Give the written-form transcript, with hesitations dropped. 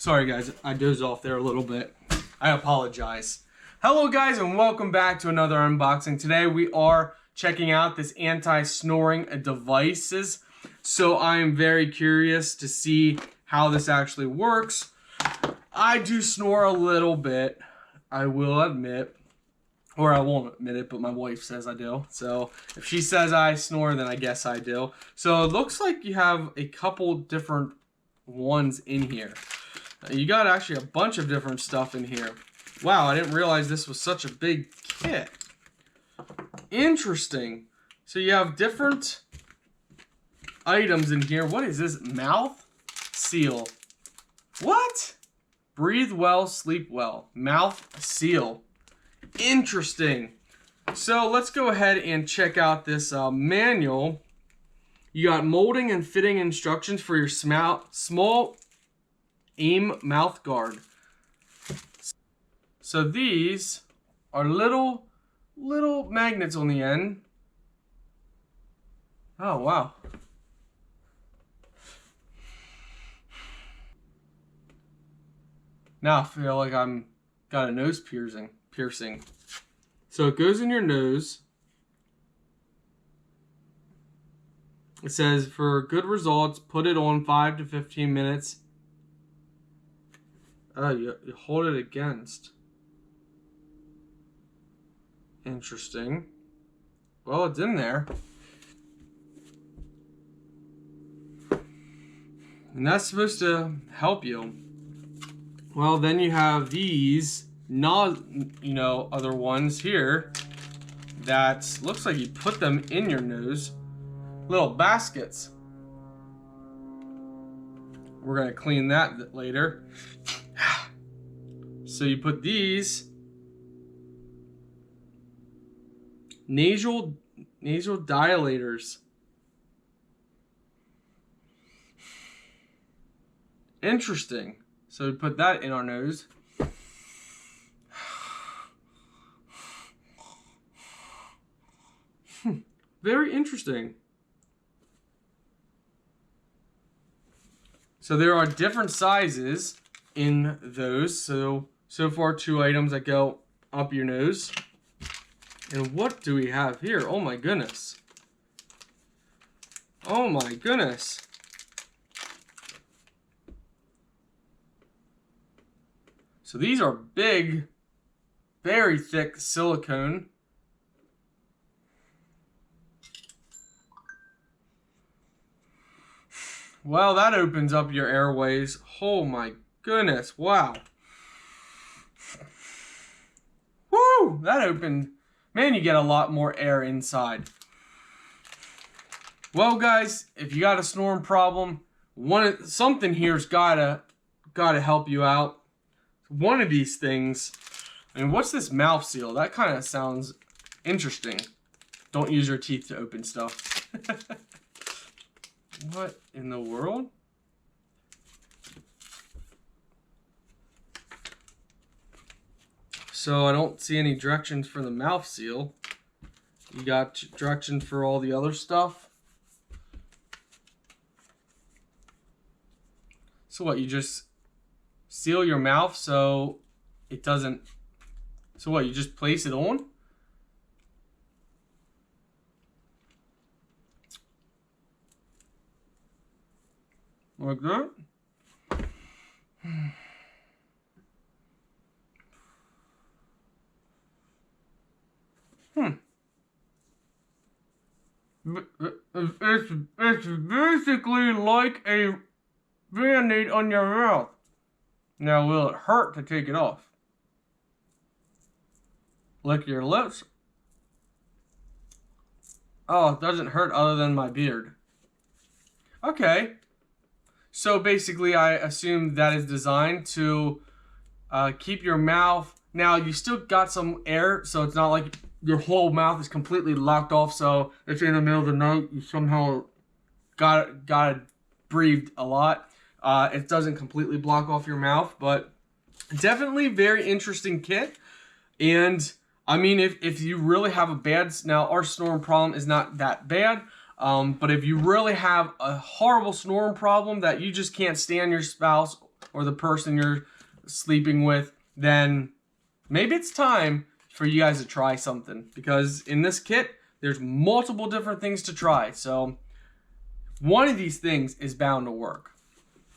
Sorry guys, I dozed off there a little bit. I apologize. Hello guys and welcome back to another unboxing. Today we are checking out this anti-snoring devices. So I am very curious to see how this actually works. I do snore a little bit, I will admit. Or I won't admit it, but my wife says I do. So if she says I snore, then I guess I do. So it looks like you have a couple different ones in here. You got actually a bunch of different stuff in here. Wow, I didn't realize this was such a big kit. Interesting. So you have different items in here. What is this? Mouth seal. What? Breathe well, sleep well. Mouth seal. Interesting. So let's go ahead and check out this manual. You got molding and fitting instructions for your small aim mouth guard. So these are little magnets on the end. Oh wow. Now I feel like I'm got a nose piercing. So it goes in your nose. It says for good results, put it on 5 to 15 minutes. Oh, you hold it against. Interesting. Well, it's in there. And that's supposed to help you. Well, then you have these, other ones here that looks like you put them in your nose. Little baskets. We're gonna clean that later. So you put these nasal dilators. Interesting. So we put that in our nose. Very interesting. So there are different sizes in those. So far 2 items that go up your nose. And what do we have here? Oh my goodness. Oh my goodness. So these are big, very thick silicone. Well, that opens up your airways. Oh my goodness, wow. Woo, that opened. Man, you get a lot more air inside. Well, guys, if you got a snoring problem, something here's gotta help you out. One of these things. I mean, what's this mouth seal? That kind of sounds interesting. Don't use your teeth to open stuff. What in the world? So I don't see any directions for the mouth seal. You got directions for all the other stuff. So what, you just seal your mouth so it doesn't... So what, you just place it on? Like that? It's basically like a Band-Aid on your mouth. Now, will it hurt to take it off? Lick your lips. Oh, it doesn't hurt other than my beard. Okay. So basically, I assume that is designed to keep your mouth. Now, you still got some air, so it's not like your whole mouth is completely locked off. So if you're in the middle of the night, you somehow got breathed a lot. It doesn't completely block off your mouth, but definitely very interesting kit. And I mean, if you really have a bad, now our snoring problem is not that bad, but if you really have a horrible snoring problem that you just can't stand your spouse or the person you're sleeping with, then maybe it's time for you guys to try something, because in this kit there's multiple different things to try. So one of these things is bound to work.